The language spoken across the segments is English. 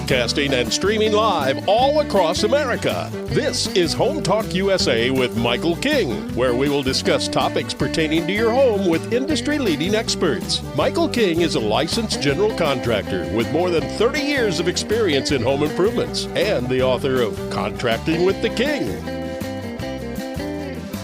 broadcasting and streaming live all across America. This is Home Talk USA with Michael King, where we will discuss topics pertaining to your home with industry-leading experts. Michael King is a licensed general contractor with more than 30 years of experience in home improvements and the author of Contracting with the King.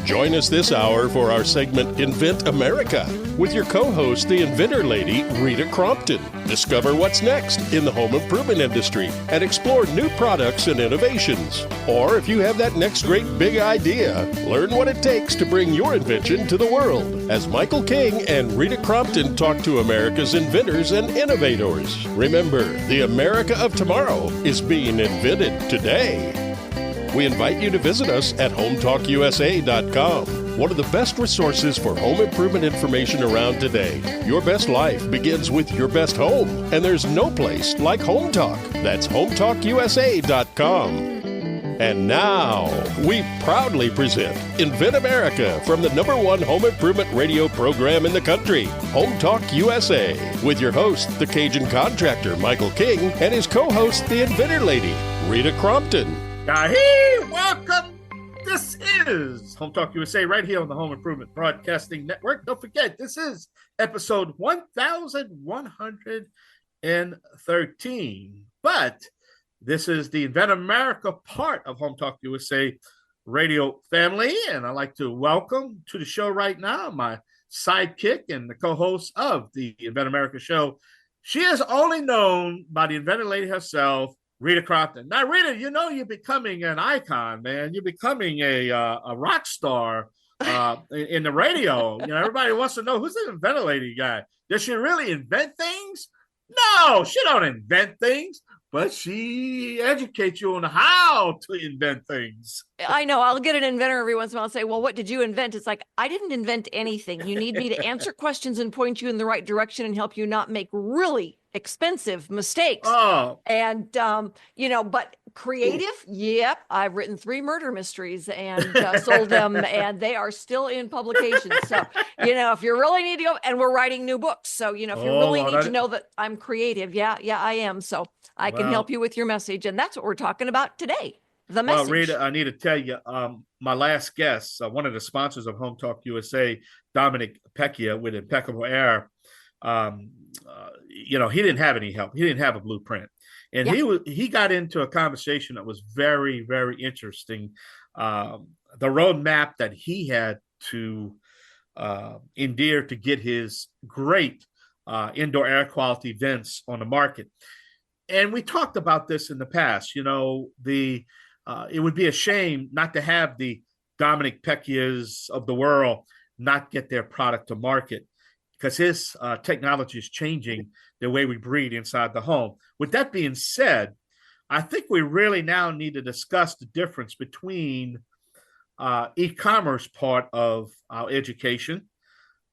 Join us this hour for our segment Invent America with your co-host, the Inventor Lady, Rita Crompton. Discover what's next in the home improvement industry and explore new products and innovations. Or if you have that next great big idea, learn what it takes to bring your invention to the world. As Michael King and Rita Crompton talk to America's inventors and innovators. Remember, the America of tomorrow is being invented today. We invite you to visit us at hometalkusa.com, one of the best resources for home improvement information around today. Your best life begins with your best home, and there's no place like Home Talk. That's hometalkusa.com. And now, we proudly present Invent America from the #1 home improvement radio program in the country, Home Talk USA, with your host, the Cajun contractor, Michael King, and his co-host, the Inventor Lady, Rita Crompton. Hey, welcome. This is Home Talk USA right here on the Home Improvement Broadcasting Network. Don't forget, this is episode 1113. But this is the Invent America part of Home Talk USA radio family. And I'd like to welcome to the show right now my sidekick and the co-host of the Invent America show. She is only known by the Inventor Lady herself, Rita Crompton. Now, Rita, you know you're becoming an icon, man. You're becoming a rock star in the radio. You know, everybody wants to know, who's the Inventor Lady guy? Does she really invent things? No, she don't invent things, but she educates you on how to invent things. I know. I'll get an inventor every once in a while and say, well, what did you invent? It's like, I didn't invent anything. You need me to answer questions and point you in the right direction and help you not make really expensive mistakes. Oh. And, but creative, yep. I've written 3 murder mysteries and sold them, and they are still in publication. So, if you really need to go, and we're writing new books. So, if you really need to know that I'm creative, yeah, I am. So I can help you with your message. And that's what we're talking about today. The message. Well, Rita, I need to tell you, my last guest, one of the sponsors of Home Talk USA, Dominic Pecchia with Impeccable Air, he didn't have any help. He didn't have a blueprint. And he got into a conversation that was very, very interesting. The roadmap that he had to endear to get his great indoor air quality vents on the market. And we talked about this in the past. It would be a shame not to have the Dominic Pecchias of the world not get their product to market, because his technology is changing the way we breathe inside the home. With that being said, I think we really now need to discuss the difference between e-commerce part of our education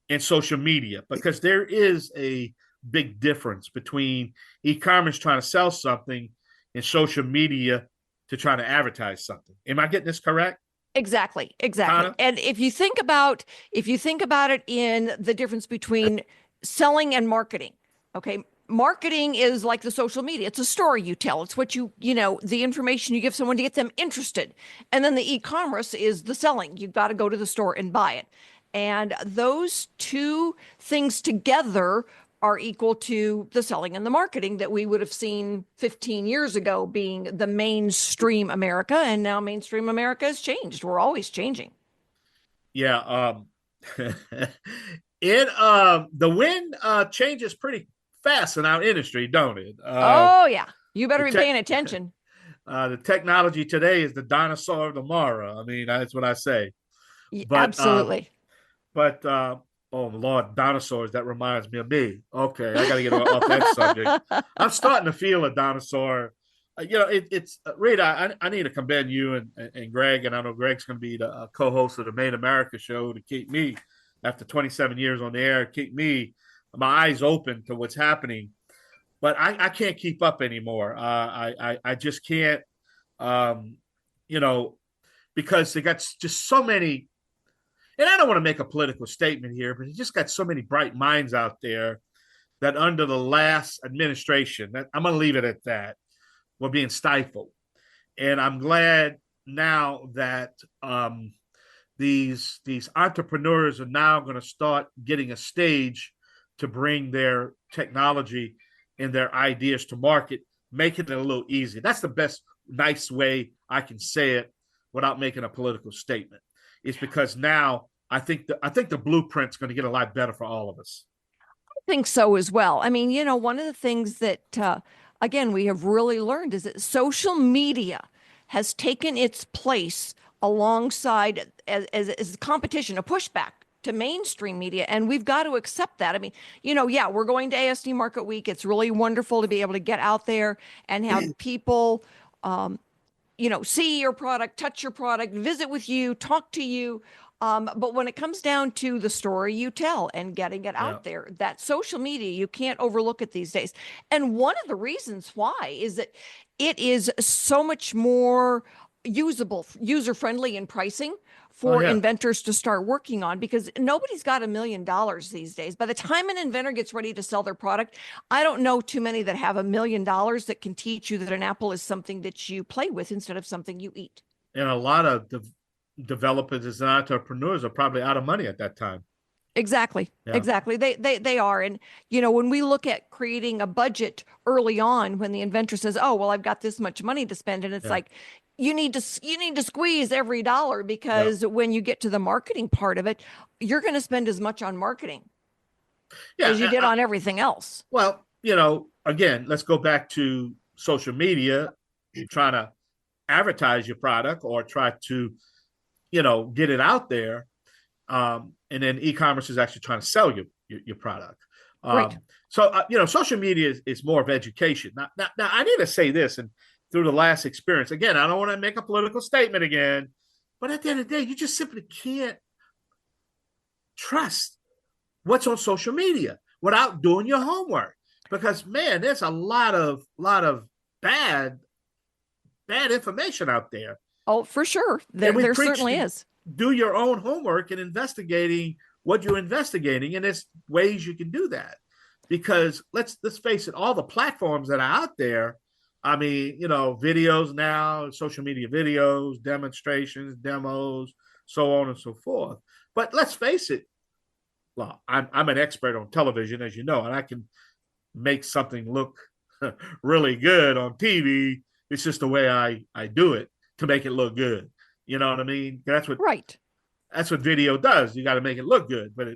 and social media, because there is a big difference between e-commerce trying to sell something and social media to try to advertise something. Am I getting this correct? Exactly. And if you think about it in the difference between selling and marketing, okay, marketing is like the social media. It's a story you tell. It's what the information you give someone to get them interested. And then the e-commerce is the selling. You've got to go to the store and buy it. And those two things together are equal to the selling and the marketing that we would have seen 15 years ago being the mainstream America. And now mainstream America has changed. We're always changing. Yeah. The wind changes pretty fast in our industry, don't it? Yeah. You better be paying attention. The technology today is the dinosaur of tomorrow. I mean, that's what I say. But, absolutely. Oh, Lord, dinosaurs, that reminds me of me. Okay, I got to get off that subject. I'm starting to feel a dinosaur. It's Rita, I need to commend you and Greg, and I know Greg's going to be the co-host of the Made America show to keep me, after 27 years on the air, keep me, my eyes open to what's happening. But I can't keep up anymore. I just can't, because they got just so many. And I don't want to make a political statement here, but you just got so many bright minds out there that under the last administration, I'm going to leave it at that, were being stifled. And I'm glad now that these entrepreneurs are now going to start getting a stage to bring their technology and their ideas to market, making it a little easier. That's the best nice way I can say it without making a political statement. It's because now I think the blueprint's going to get a lot better for all of us. I think so as well. I mean, one of the things that again we have really learned is that social media has taken its place alongside as competition, a pushback to mainstream media, and we've got to accept that. I mean, yeah, we're going to ASD Market Week. It's really wonderful to be able to get out there and have people see your product, touch your product, visit with you, talk to you. But when it comes down to the story you tell and getting it out there, that social media, you can't overlook it these days. And one of the reasons why is that it is so much more usable, user-friendly in pricing for inventors to start working on, because nobody's got $1 million these days. By the time an inventor gets ready to sell their product, I don't know too many that have $1 million that can teach you that an apple is something that you play with instead of something you eat. And a lot of developers and entrepreneurs are probably out of money at that time. Exactly. Exactly. They are. And, when we look at creating a budget early on, when the inventor says, oh, well, I've got this much money to spend. And it's like, you need to squeeze every dollar, because when you get to the marketing part of it, you're going to spend as much on marketing as you did on everything else. Well, again, let's go back to social media. You're trying to advertise your product or try to, get it out there. And then e-commerce is actually trying to sell your product. Right. So, social media is more of education. Now, I need to say this, and through the last experience, again, I don't want to make a political statement again, but at the end of the day, you just simply can't trust what's on social media without doing your homework. Because, man, there's a lot of bad information out there. Oh, for sure. There certainly is. Do your own homework in investigating what you're investigating, and there's ways you can do that. Because let's face it, all the platforms that are out there, I mean, videos now, social media videos, demonstrations, demos, so on and so forth. But let's face it, well, I'm an expert on television, as you know, and I can make something look really good on TV. It's just the way I do it to make it look good. You know what I mean? That's what video does. You got to make it look good, but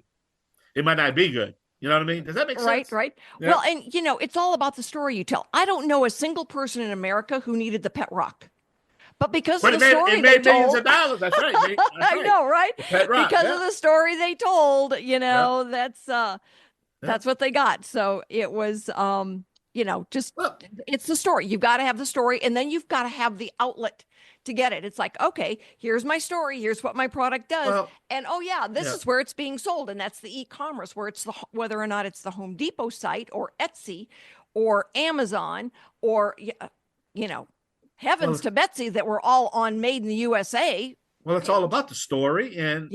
it might not be good. You know what I mean? Does that make sense? Right. Yeah. Well, and it's all about the story you tell. I don't know a single person in America who needed the pet rock, but because of the story it made they millions told, of dollars. That's right. I know, right? Pet rock, because of the story they told, that's what they got. So it was, it's the story. You've got to have the story, and then you've got to have the outlet to get it. It's like, okay, here's my story. Here's what my product does. Well, and this is where it's being sold. And that's the e-commerce, where it's whether or not it's the Home Depot site or Etsy or Amazon or, heavens to Betsy that we're all on Made in the USA. Well, it's all about the story. And,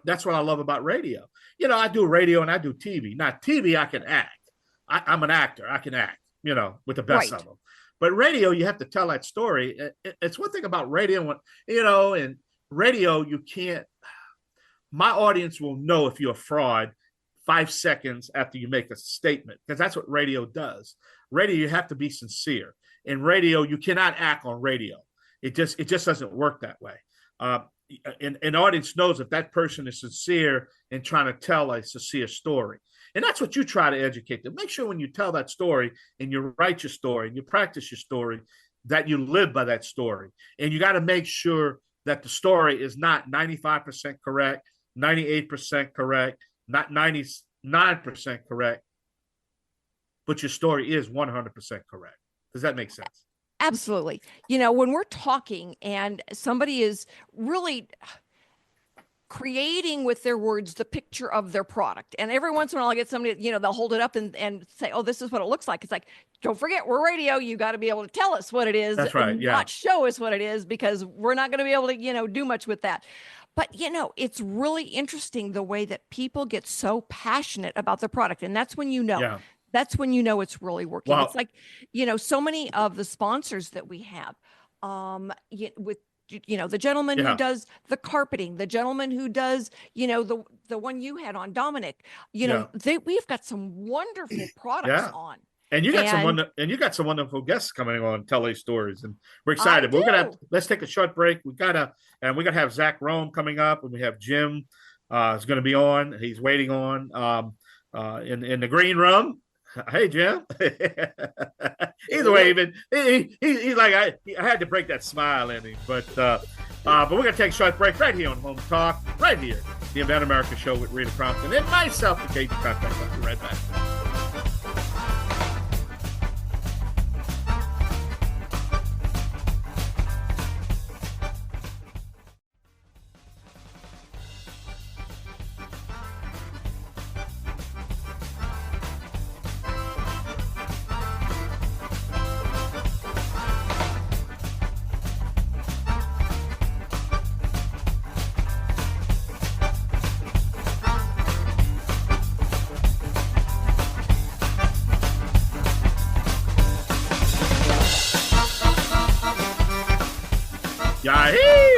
that's what I love about radio. I do radio and I do TV. Now, TV, I can act. I'm an actor. I can act, with the best of them. But radio, you have to tell that story. It's one thing about radio, and radio, you can't, my audience will know if you're a fraud 5 seconds after you make a statement, because that's what radio does. Radio, you have to be sincere. In radio, you cannot act on radio. It just doesn't work that way. An audience knows if that person is sincere and trying to tell a sincere story. And that's what you try to educate them. Make sure when you tell that story and you write your story and you practice your story, that you live by that story. And you got to make sure that the story is not 95% correct, 98% correct, not 99% correct, but your story is 100% correct. Does that make sense? Absolutely. When we're talking and somebody is really creating with their words the picture of their product, and every once in a while I get somebody, they'll hold it up and say, oh, this is what it looks like. It's like, don't forget, we're radio. You got to be able to tell us what it is. That's right. And not show us what it is, because we're not going to be able to, do much with that. But, it's really interesting the way that people get so passionate about the product. And that's when That's when you know it's really working. Wow. It's like, so many of the sponsors that we have, with the gentleman who does the carpeting, the gentleman who does, the one you had on, Dominic, we've got some wonderful products on. And you got some wonderful guests coming on, tell these stories, and we're excited. Let's take a short break. We're gonna have Zach Rome coming up, and we have Jim is going to be on. He's waiting on in the green room. Hey, Jim. He's waving. He's like, I had to break that smile in him, but we're gonna take a short break right here on Home Talk, right here, the Invent America Show with Rita Crompton and myself, the Casey Contact. I'll be right back.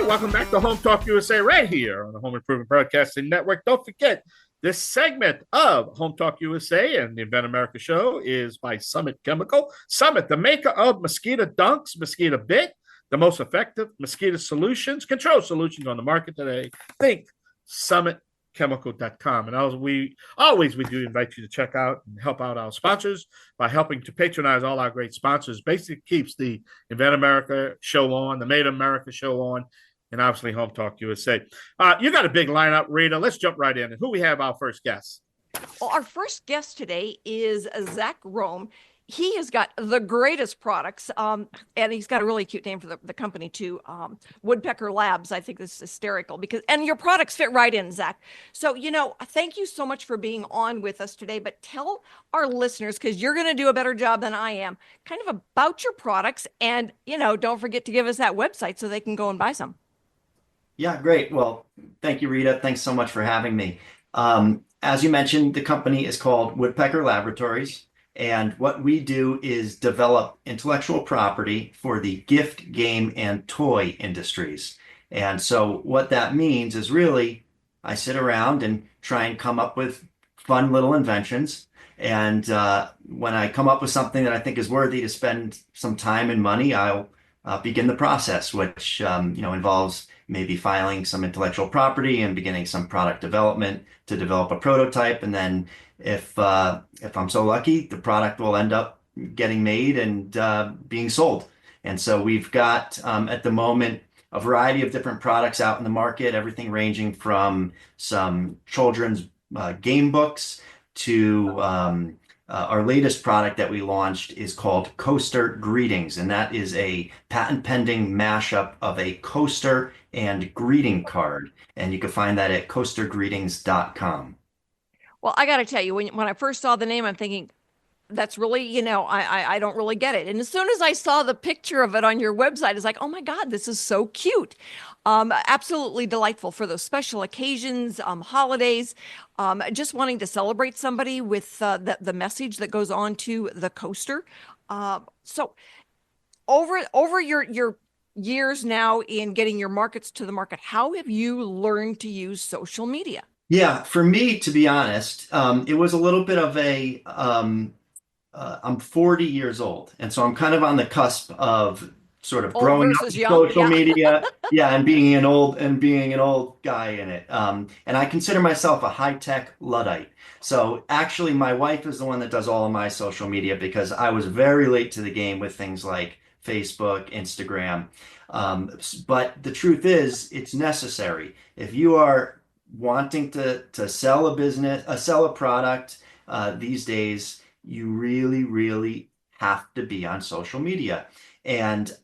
Welcome back to Home Talk USA right here on the Home Improvement Broadcasting Network. Don't forget, this segment of Home Talk USA and the Invent America Show is by Summit Chemical. Summit, the maker of mosquito dunks, mosquito bit, the most effective mosquito solutions, control solutions on the market today. Think summitchemical.com. And we do invite you to check out and help out our sponsors by helping to patronize all our great sponsors. Basically keeps the Invent America Show on, the Made America Show on, and obviously Home Talk USA. You got a big lineup, Rita. Let's jump right in. And who we have our first guest? Well, our first guest today is Zach Rome. He has got the greatest products, and he's got a really cute name for the company too, Woodpecker Labs. I think this is hysterical and your products fit right in, Zach. So, thank you so much for being on with us today, but tell our listeners, because you're going to do a better job than I am, kind of about your products, and, don't forget to give us that website so they can go and buy some. Yeah, great. Well, thank you, Rita. Thanks so much for having me. As you mentioned, the company is called Woodpecker Laboratories. And what we do is develop intellectual property for the gift, game, and toy industries. And so what that means is really, I sit around and try and come up with fun little inventions. And when I come up with something that I think is worthy to spend some time and money, I'll begin the process, which involves maybe filing some intellectual property and beginning some product development to develop a prototype. And then if I'm so lucky, the product will end up getting made and being sold. And so we've got at the moment a variety of different products out in the market, everything ranging from some children's game books to our latest product that we launched is called Coaster Greetings, and that is a patent-pending mashup of a coaster and greeting card. And you can find that at coastergreetings.com. Well, I got to tell you, when I first saw the name, I'm thinking, that's really, I don't really get it. And as soon as I saw the picture of it on your website, it's like, oh my God, this is so cute. Absolutely delightful for those special occasions, holidays, just wanting to celebrate somebody with the message that goes on to the coaster. So over your years now in getting your markets to the market, how have you learned to use social media? Yeah, for me, to be honest, it was a little bit of I'm 40 years old, and so I'm kind of on the cusp of sort of growing up with social media, and being an old guy in it. And I consider myself a high-tech Luddite. So actually, my wife is the one that does all of my social media because I was very late to the game with things like Facebook, Instagram. But the truth is, it's necessary. If you are wanting to sell sell a product these days, you really, really have to be on social media. And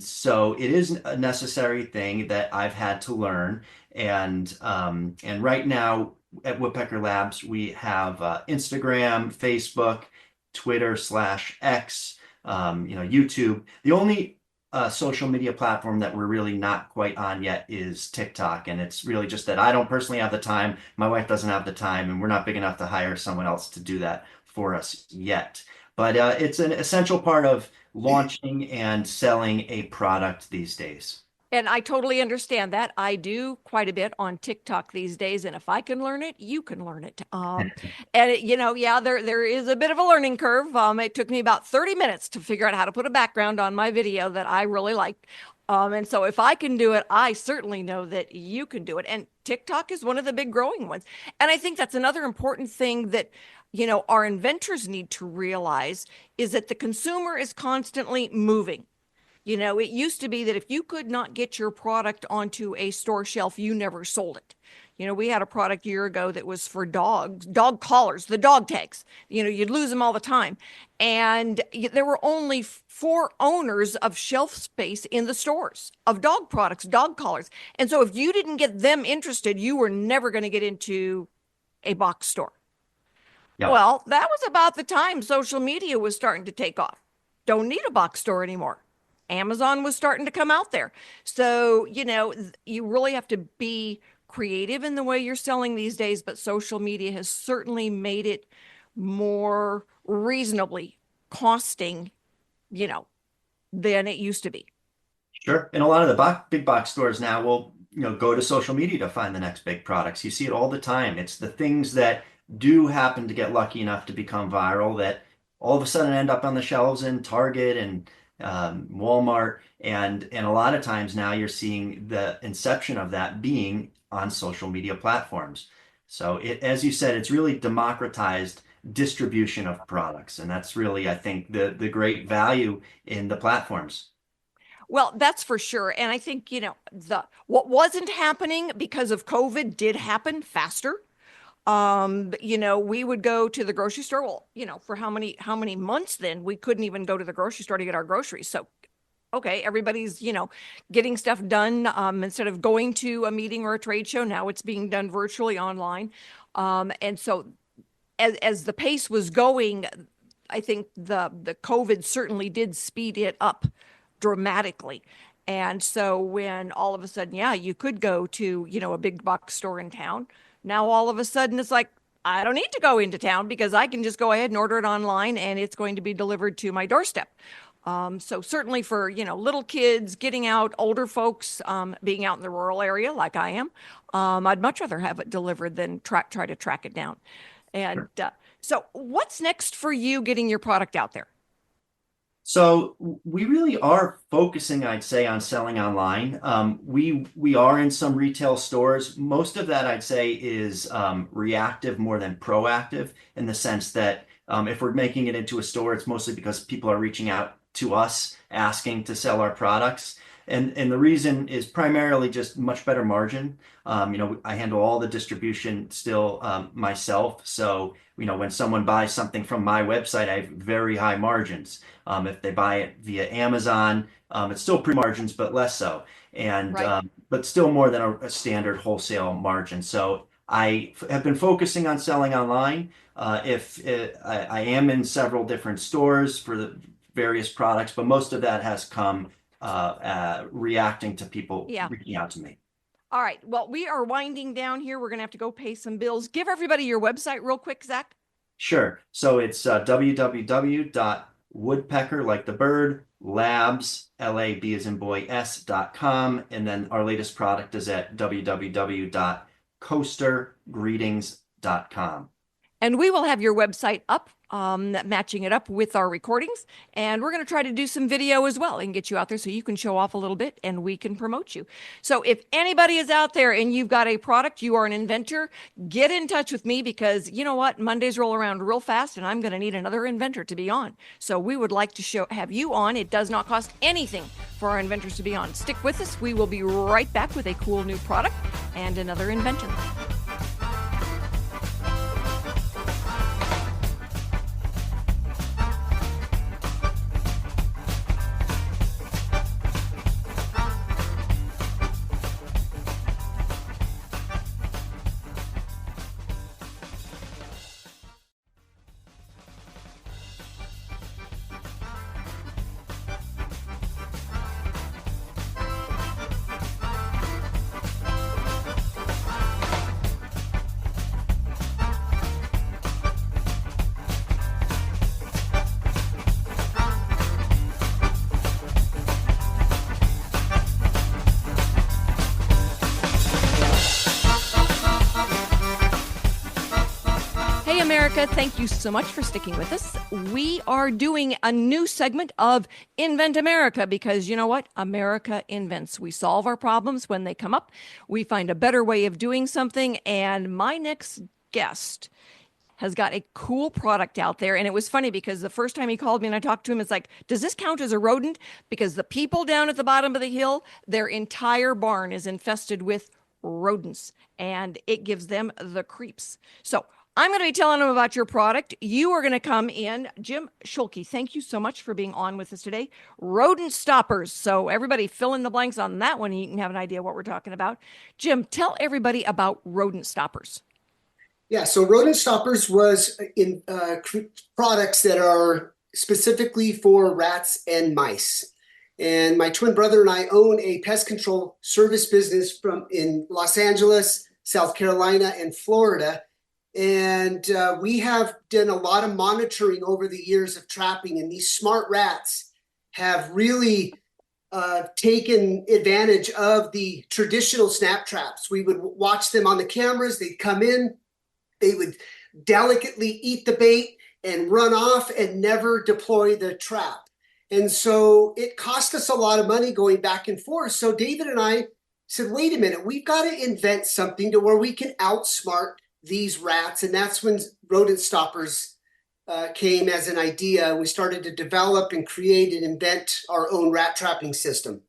so it is a necessary thing that I've had to learn. And right now at Woodpecker Labs, we have Instagram, Facebook, Twitter /X, YouTube. The only social media platform that we're really not quite on yet is TikTok. And it's really just that I don't personally have the time. My wife doesn't have the time, and we're not big enough to hire someone else to do that for us yet. But it's an essential part of launching and selling a product these days. And I totally understand that. I do quite a bit on TikTok these days, and if I can learn it, you can learn it. There is a bit of a learning curve. It took me about 30 minutes to figure out how to put a background on my video that I really liked. And so if I can do it, I certainly know that you can do it. And TikTok is one of the big growing ones. And I think that's another important thing that, our inventors need to realize is that the consumer is constantly moving. It used to be that if you could not get your product onto a store shelf, you never sold it. We had a product a year ago that was for dogs, dog collars, the dog tags. You'd lose them all the time. And there were only 4 owners of shelf space in the stores of dog products, dog collars. And so if you didn't get them interested, you were never going to get into a box store. Yep. Well, that was about the time social media was starting to take off. Don't need a box store anymore. Amazon was starting to come out there. So, you really have to be creative in the way you're selling these days, but social media has certainly made it more reasonably costing, than it used to be. Sure. And a lot of the big box stores now will, go to social media to find the next big products. You see it all the time. It's the things that do happen to get lucky enough to become viral that all of a sudden end up on the shelves in Target and Walmart, and a lot of times now you're seeing the inception of that being on social media platforms. So as you said, it's really democratized distribution of products, and that's really, I think, the great value in the platforms. Well, that's for sure. And I think, what wasn't happening because of COVID did happen faster. We would go to the grocery store. Well, for how many months then we couldn't even go to the grocery store to get our groceries. So, okay, everybody's, getting stuff done. Instead of going to a meeting or a trade show, now it's being done virtually online. And so as the pace was going, I think the COVID certainly did speed it up dramatically. And so when all of a sudden, you could go to, a big box store in town. Now, all of a sudden, it's like, I don't need to go into town because I can just go ahead and order it online and it's going to be delivered to my doorstep. So certainly for, little kids getting out, older folks being out in the rural area like I am, I'd much rather have it delivered than try to track it down. And so what's next for you getting your product out there? So we really are focusing, I'd say, on selling online. We are in some retail stores. Most of that, I'd say, is reactive more than proactive, in the sense that if we're making it into a store, it's mostly because people are reaching out to us asking to sell our products. And the reason is primarily just much better margin. I handle all the distribution still myself. So, when someone buys something from my website, I have very high margins. If they buy it via Amazon, it's still pre-margins, but less so. And right. But still more than a standard wholesale margin. So I have been focusing on selling online. I am in several different stores for the various products, but most of that has come reacting to people reaching out to me. All right. Well, we are winding down here. We're going to have to go pay some bills. Give everybody your website real quick, Zach. Sure. So it's www.woodpecker, like the bird, labs, L-A-B as in boy, s.com. And then our latest product is at www.coastergreetings.com. And we will have your website up, matching it up with our recordings. And we're going to try to do some video as well and get you out there so you can show off a little bit and we can promote you. So if anybody is out there and you've got a product, you are an inventor, get in touch with me, because you know what? Mondays roll around real fast and I'm going to need another inventor to be on. So we would like to have you on. It does not cost anything for our inventors to be on. Stick with us. We will be right back with a cool new product and another inventor. America, thank you so much for sticking with us. We are doing a new segment of Invent America because you know what? America invents. We solve our problems when they come up. We find a better way of doing something. And my next guest has got a cool product out there. And it was funny because the first time he called me and I talked to him, it's like, does this count as a rodent? Because the people down at the bottom of the hill, their entire barn is infested with rodents and it gives them the creeps. So I'm going to be telling them about your product. You are going to come in. Jim Schuelke, thank you so much for being on with us today. Rodent stoppers. So everybody fill in the blanks on that one. You can have an idea what we're talking about. Jim, tell everybody about rodent stoppers. Yeah, so rodent stoppers was in products that are specifically for rats and mice. And my twin brother and I own a pest control service business in Los Angeles, South Carolina, and Florida. And we have done a lot of monitoring over the years of trapping, and these smart rats have really taken advantage of the traditional snap traps. We would watch them on the cameras. They'd come in, they would delicately eat the bait and run off and never deploy the trap. And so it cost us a lot of money going back and forth. So David and I said, wait a minute, we've got to invent something to where we can outsmart these rats. And that's when rodent stoppers came as an idea. We started to develop and create and invent our own rat trapping system.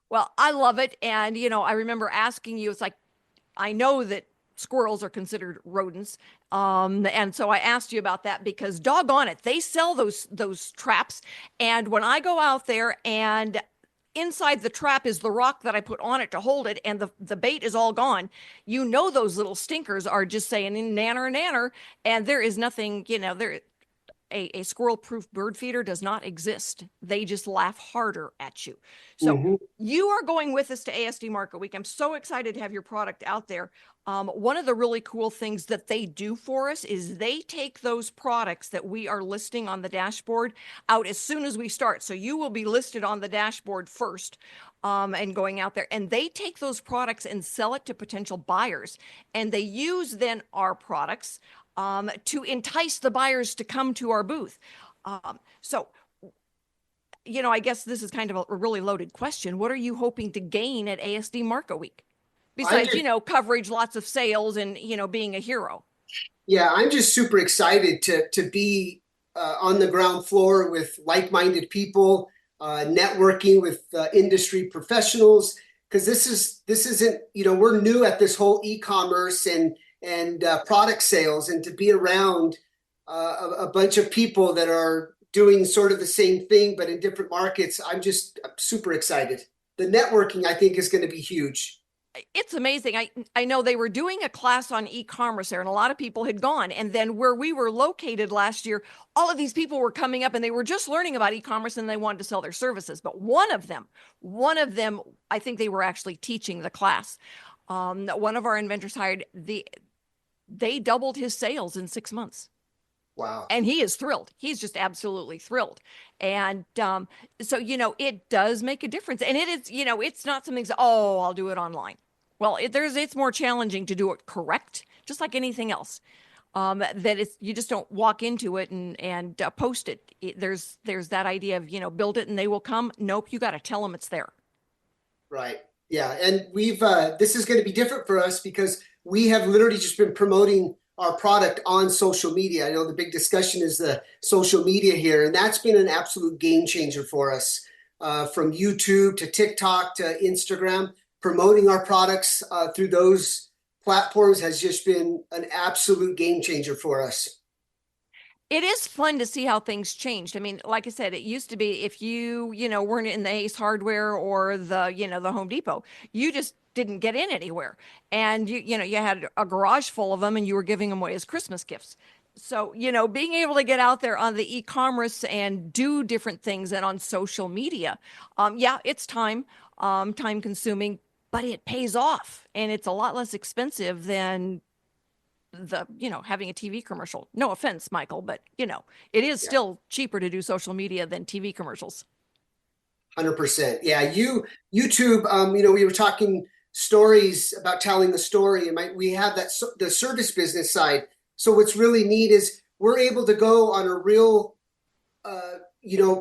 Well, I love it. And, you know, I remember asking you, it's like, I know that squirrels are considered rodents. And so I asked you about that because doggone it, they sell those traps. And when I go out there and inside the trap is the rock that I put on it to hold it, and the bait is all gone. You know, those little stinkers are just saying nanner, nanner, and there is nothing, you know, a squirrel-proof bird feeder does not exist. They just laugh harder at you. So you are going with us to ASD Market Week. I'm so excited to have your product out there. One of the really cool things that they do for us is they take those products that we are listing on the dashboard out as soon as we start. So you will be listed on the dashboard first and going out there. And they take those products and sell it to potential buyers. And they use then our products to entice the buyers to come to our booth. So, you know, I guess this is kind of a really loaded question. What are you hoping to gain at ASD Market Week? Besides, you know, coverage, lots of sales, and, you know, being a hero. Yeah, I'm just super excited to be on the ground floor with like-minded people, networking with industry professionals, because this isn't, you know, we're new at this whole e-commerce and product sales, and to be around a bunch of people that are doing sort of the same thing but in different markets. I'm super excited. The networking, I think, is going to be huge. It's amazing. I know they were doing a class on e-commerce there, and a lot of people had gone. And then where we were located last year, all of these people were coming up and they were just learning about e-commerce and they wanted to sell their services. But one of them, I think they were actually teaching the class. One of our inventors hired, they doubled his sales in 6 months. Wow. And he is thrilled. He's just absolutely thrilled. And so, you know, it does make a difference. And it is, you know, it's not something that, oh, I'll do it online. Well, it's more challenging to do it correct, just like anything else. You just don't walk into it and post it. There's that idea of, you know, build it and they will come. Nope, you got to tell them it's there. Right. Yeah. And this is going to be different for us because we have literally just been promoting our product on social media. I know the big discussion is the social media here, and that's been an absolute game changer for us. From YouTube to TikTok to Instagram, promoting our products through those platforms has just been an absolute game changer for us. It is fun to see how things changed. I mean, like I said, it used to be if you know, weren't in the Ace Hardware or the Home Depot, you just didn't get in anywhere. And you had a garage full of them and you were giving them away as Christmas gifts. So, you know, being able to get out there on the e-commerce and do different things and on social media, it's time consuming, but it pays off and it's a lot less expensive than having a TV commercial. No offense, Michael, but it is still cheaper to do social media than TV commercials. 100%. Yeah. YouTube, we were talking stories about telling the story, and we have the service business side. So what's really neat is we're able to go on a real,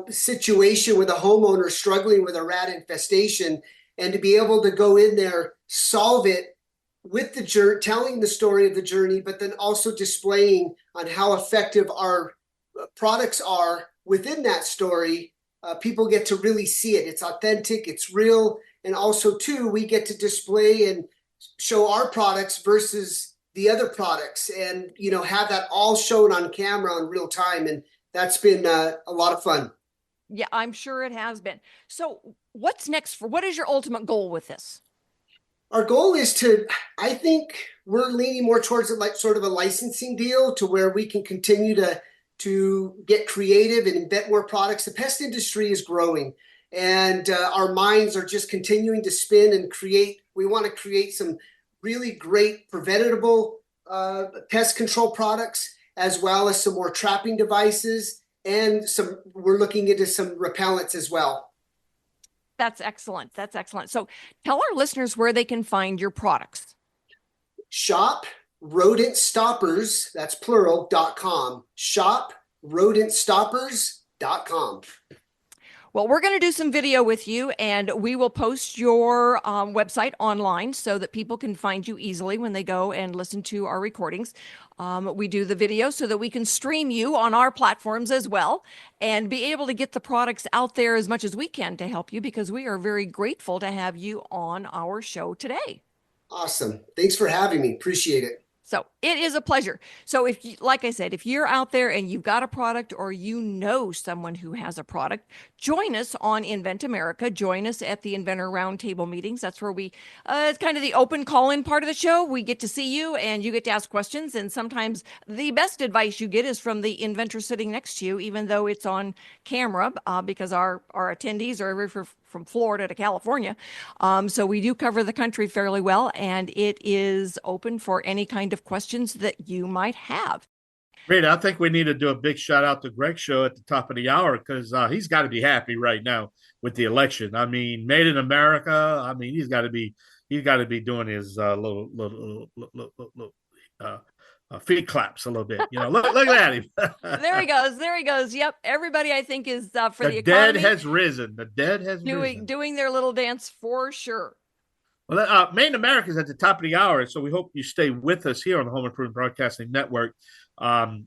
situation with a homeowner struggling with a rat infestation, and to be able to go in there, solve it with the journey, telling the story of the journey, but then also displaying on how effective our products are within that story. People get to really see it. It's authentic, it's real. And also too, we get to display and show our products versus the other products, and, have that all shown on camera in real time. And that's been a lot of fun. Yeah, I'm sure it has been. So what's next what is your ultimate goal with this? Our goal is I think we're leaning more towards like sort of a licensing deal, to where we can continue to get creative and invent more products. The pest industry is growing, and our minds are just continuing to spin and create. We want to create some really great preventable pest control products, as well as some more trapping devices, and we're looking into some repellents as well. That's excellent. That's excellent. So tell our listeners where they can find your products. Shop Rodent Stoppers, that's plural.com. Shop rodentstoppers.com. Well, we're going to do some video with you, and we will post your website online so that people can find you easily when they go and listen to our recordings. We do the video so that we can stream you on our platforms as well, and be able to get the products out there as much as we can to help you, because we are very grateful to have you on our show today. Awesome. Thanks for having me. Appreciate it. So it is a pleasure. So if you, like I said, if you're out there and you've got a product, or someone who has a product, join us on Invent America. Join us at the Inventor Roundtable meetings. That's where it's kind of the open call-in part of the show. We get to see you and you get to ask questions. And sometimes the best advice you get is from the inventor sitting next to you, even though it's on camera, because our attendees are from Florida to California. So we do cover the country fairly well, and it is open for any kind of questions that you might have. Rita, I think we need to do a big shout out to Greg Show at the top of the hour, because he's got to be happy right now with the election. I mean, made in America. I mean, he's got to be doing his little feet claps a little bit. Look at him. There he goes. Yep. Everybody, I think, is for the economy. The dead has risen. The dead has risen. Doing their little dance for sure. Well, Made in America is at the top of the hour, so we hope you stay with us here on the Home Improvement Broadcasting Network. But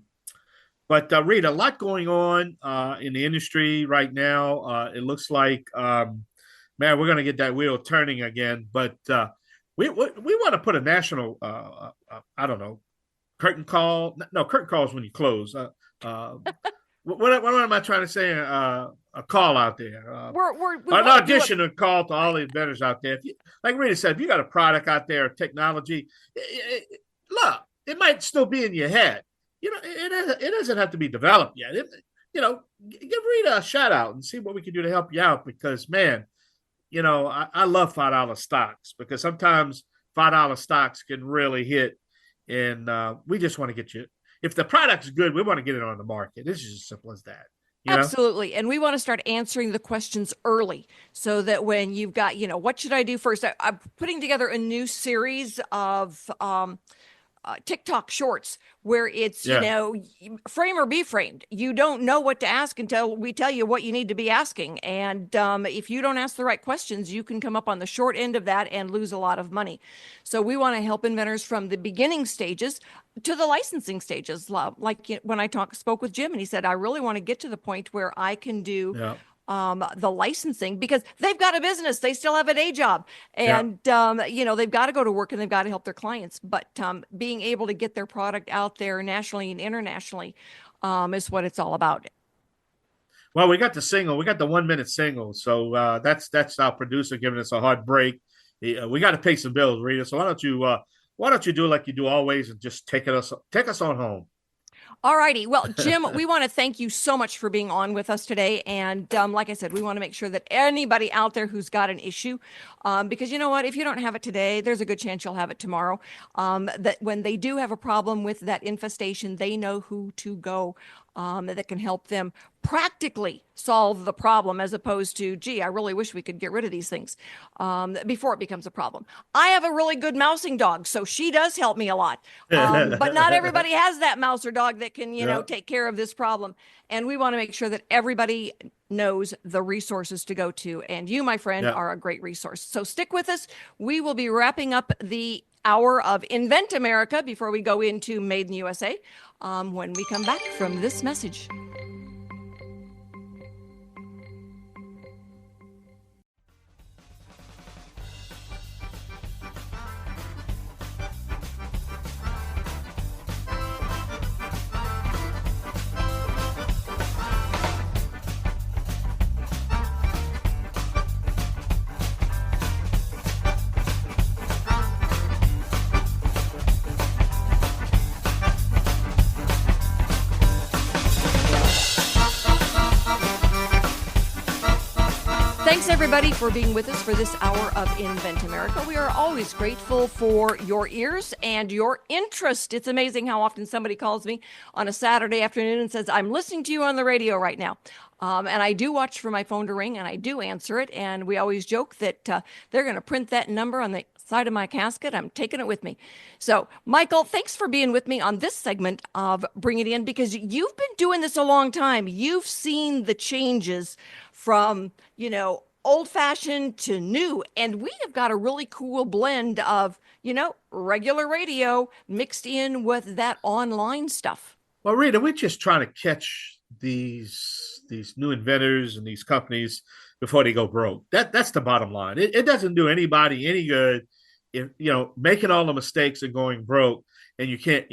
Rita, a lot going on in the industry right now. It looks like, man, we're going to get that wheel turning again. But we want to put a national, I don't know, curtain call. No, curtain call is when you close. What am I trying to say? A call out there. An audition and call to all the inventors out there. Like Rita said, if you got a product out there, technology, look, it might still be in your head. It doesn't have to be developed yet. Give Rita a shout out and see what we can do to help you out, because, man, I love $5 stocks, because sometimes $5 stocks can really hit, and we just want to get you. If the product's good, we want to get it on the market. This is as simple as that. Absolutely. And we want to start answering the questions early, so that when you've got, what should I do first? I'm putting together a new series of TikTok shorts where it's, frame or be framed. You don't know what to ask until we tell you what you need to be asking. And if you don't ask the right questions, you can come up on the short end of that and lose a lot of money. So we want to help inventors from the beginning stages to the licensing stages. Like when I spoke with Jim, and he said, I really want to get to the point where I can do the licensing, because they've got a business, they still have a day job, and they've got to go to work and they've got to help their clients. But being able to get their product out there nationally and internationally is what it's all about. Well, we got the single, we got the 1 minute single, so that's our producer giving us a hard break. We got to pay some bills, Rita. So why don't you do like you do always, and just take us on home. All righty. Well, Jim, we want to thank you so much for being on with us today. And like I said, we want to make sure that anybody out there who's got an issue, because you know what, if you don't have it today, there's a good chance you'll have it tomorrow. That when they do have a problem with that infestation, they know who to go that can help them practically solve the problem, as opposed to, gee, I really wish we could get rid of these things before it becomes a problem. I have a really good mousing dog, so she does help me a lot. But not everybody has that mouse or dog that can, take care of this problem. And we want to make sure that everybody knows the resources to go to. And you, my friend, are a great resource. So stick with us. We will be wrapping up the hour of Invent America before we go into Made in the USA when we come back from this message. Thanks, everybody, for being with us for this hour of Invent America. We are always grateful for your ears and your interest. It's amazing how often somebody calls me on a Saturday afternoon and says, I'm listening to you on the radio right now. And I do watch for my phone to ring, and I do answer it. And we always joke that they're going to print that number on the side of my casket. I'm taking it with me. So, Michael, thanks for being with me on this segment of Bring It In, because you've been doing this a long time. You've seen the changes from, old-fashioned to new. And we have got a really cool blend of, regular radio mixed in with that online stuff. Well, Rita, we're just trying to catch these new inventors and these companies before they go broke. That's the bottom line. It doesn't do anybody any good if making all the mistakes and going broke, and you can't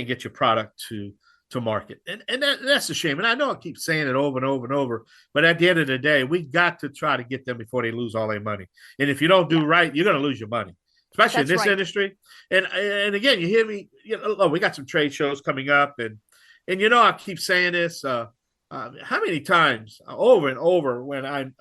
get your product to market. And that's a shame. And I know I keep saying it over and over and over, but at the end of the day, we got to try to get them before they lose all their money. And if you don't do right, you're going to lose your money, especially in this industry. And again, you hear me, we got some trade shows coming up, and I keep saying this, how many times over and over when a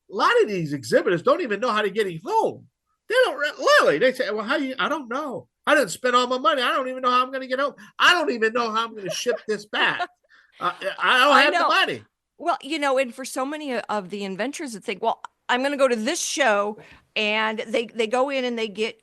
lot of these exhibitors don't even know how to get home. They don't really. They say, well, I don't know. I didn't spend all my money. I don't even know how I'm going to get home. I don't even know how I'm going to ship this back. I don't have the money. Well, and for so many of the inventors that think, well, I'm going to go to this show, and they go in and they get,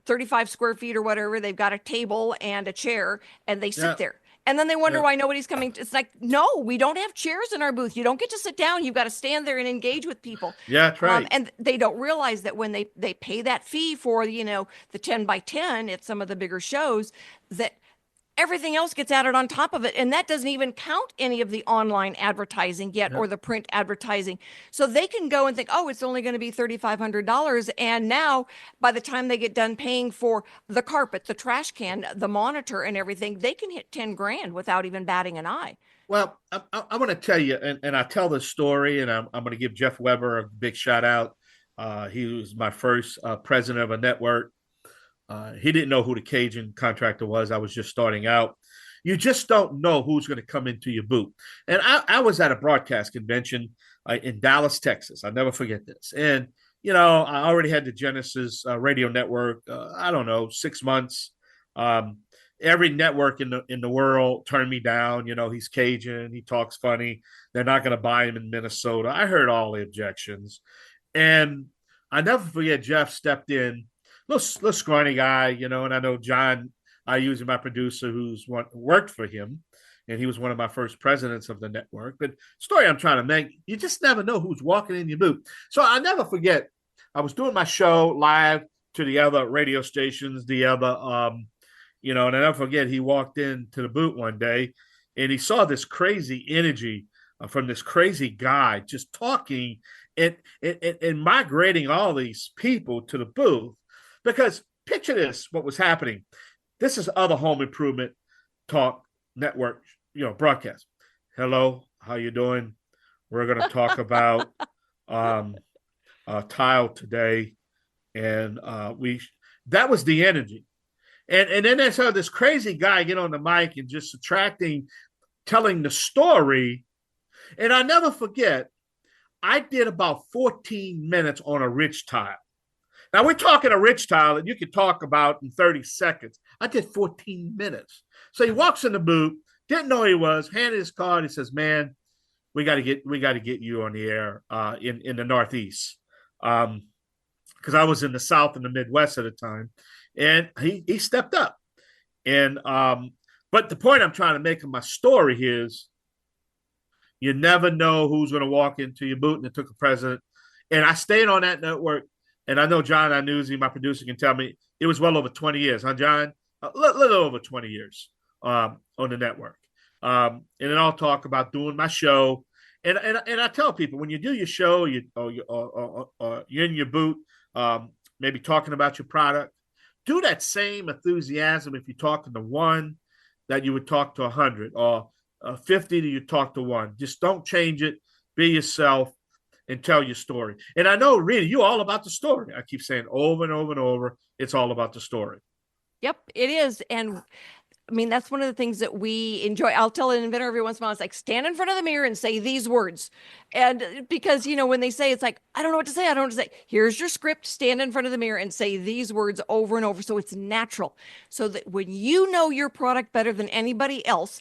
35 square feet or whatever. They've got a table and a chair, and they sit there. And then they wonder why nobody's coming. It's like, no, we don't have chairs in our booth. You don't get to sit down. You've got to stand there and engage with people. Yeah, that's right. And they don't realize that when they pay that fee for, the 10 by 10 at some of the bigger shows, that everything else gets added on top of it. And that doesn't even count any of the online advertising yet or the print advertising. So they can go and think, oh, it's only going to be $3,500. And now by the time they get done paying for the carpet, the trash can, the monitor and everything, they can hit 10 grand without even batting an eye. Well, I want to tell you, and I tell this story, and I'm going to give Jeff Weber a big shout out. He was my first president of a network. He didn't know who the Cajun contractor was. I was just starting out. You just don't know who's going to come into your booth. And I was at a broadcast convention in Dallas, Texas. I'll never forget this. And, I already had the Genesis radio network, 6 months. Every network in the world turned me down. He's Cajun. He talks funny. They're not going to buy him in Minnesota. I heard all the objections. And I never forget Jeff stepped in. Little scrawny guy, and I know John, I use my producer who's worked for him, and he was one of my first presidents of the network. But story I'm trying to make, you just never know who's walking in your booth. So I never forget, I was doing my show live to the other radio stations, and I never forget, he walked into the booth one day, and he saw this crazy energy from this crazy guy just talking and migrating all these people to the booth. Because picture this, what was happening. This is other home improvement talk network, broadcast. Hello, how you doing? We're going to talk about tile today. And that was the energy. And then I saw this crazy guy get on the mic and just telling the story. And I never forget, I did about 14 minutes on a ridge tile. Now we're talking a rich tile that you could talk about in 30 seconds. I did 14 minutes. So he walks in the booth, didn't know who he was, handed his card. He says, "Man, we got to get you on the air in the Northeast." Because I was in the South and the Midwest at the time, and he stepped up. And but the point I'm trying to make in my story is, you never know who's going to walk into your booth, and it took a president. And I stayed on that network, and I know John Iannuzzi, my producer, can tell me it was well over 20 years, huh, John? A little over 20 years on the network. And then I'll talk about doing my show. And I tell people, when you do your show, you're in your booth, maybe talking about your product, do that same enthusiasm if you're talking to one that you would talk to 100, or 50 that you talk to one. Just don't change it. Be yourself and tell your story. And I know, Rita, you're all about the story. I keep saying over and over and over, it's all about the story. Yep, it is. And I mean, that's one of the things that we enjoy. I'll tell an inventor every once in a while, it's like, stand in front of the mirror and say these words. And because, when they say, it's like, I don't know what to say. I don't know what to say. Here's your script. Stand in front of the mirror and say these words over and over. So it's natural. So that when you know your product better than anybody else,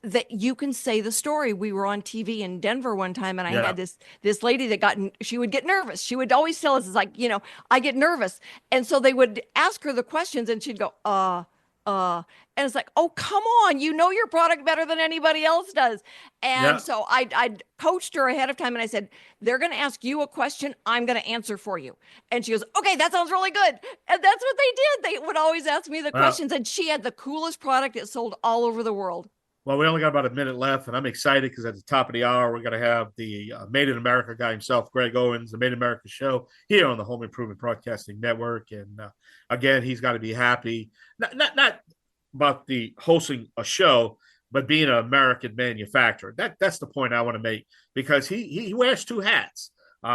that you can say the story. We were on TV in Denver one time, and I had this lady that she would get nervous. She would always tell us, it's like, I get nervous. And so they would ask her the questions, and she'd go, and it's like, oh, come on, your product better than anybody else does. And so I coached her ahead of time, and I said, they're going to ask you a question, I'm going to answer for you. And she goes, okay, that sounds really good. And that's what they did. They would always ask me the questions, and she had the coolest product. It sold all over the world. Well, we only got about a minute left, and I'm excited because at the top of the hour, we're going to have the Made in America guy himself, Greg Owens, the Made in America show here on the Home Improvement Broadcasting Network. And again, he's got to be happy, not about the hosting a show, but being an American manufacturer. That's the point I want to make, because he wears two hats.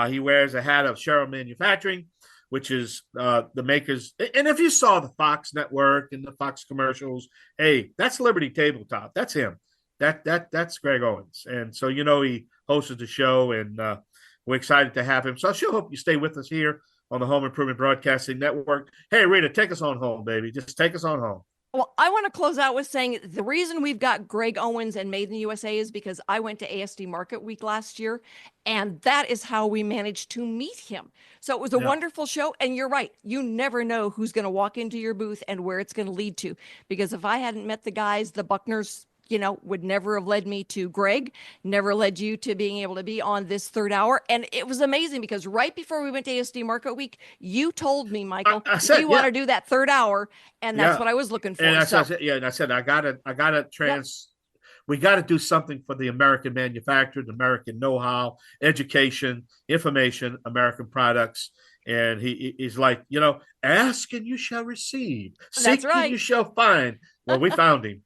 He wears a hat of Sherrill Manufacturing, which is the makers. And if you saw the Fox network and the Fox commercials, hey, that's Liberty Tabletop. That's him. That's Greg Owens. And so, he hosted the show, and we're excited to have him. So I sure hope you stay with us here on the Home Improvement Broadcasting Network. Hey, Rita, take us on home, baby. Just take us on home. Well, I want to close out with saying the reason we've got Greg Owens and Made in the USA is because I went to ASD Market Week last year, and that is how we managed to meet him. So it was a wonderful show. And you're right. You never know who's going to walk into your booth and where it's going to lead to. Because if I hadn't met the guys, the Buckners, would never have led me to Greg, never led you to being able to be on this third hour. And it was amazing because right before we went to ASD Market Week, you told me, Michael, I said, you want to do that third hour. And that's what I was looking for. And I said, we got to do something for the American manufacturer, the American know-how, education, information, American products. And he's like, ask and you shall receive. Seek and you shall find. Well, we found him.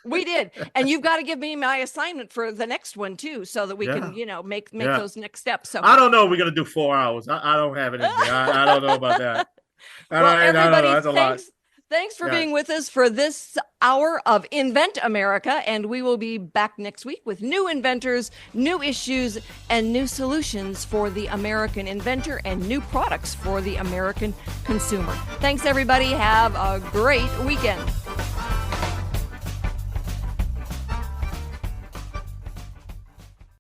We did. And you've got to give me my assignment for the next one, too, so that we can, make those next steps. So I don't know. We're going to do 4 hours. I don't have it in me. I don't know about that. Everybody, that's a lot. Thanks for being with us for this hour of Invent America. And we will be back next week with new inventors, new issues, and new solutions for the American inventor and new products for the American consumer. Thanks, everybody. Have a great weekend.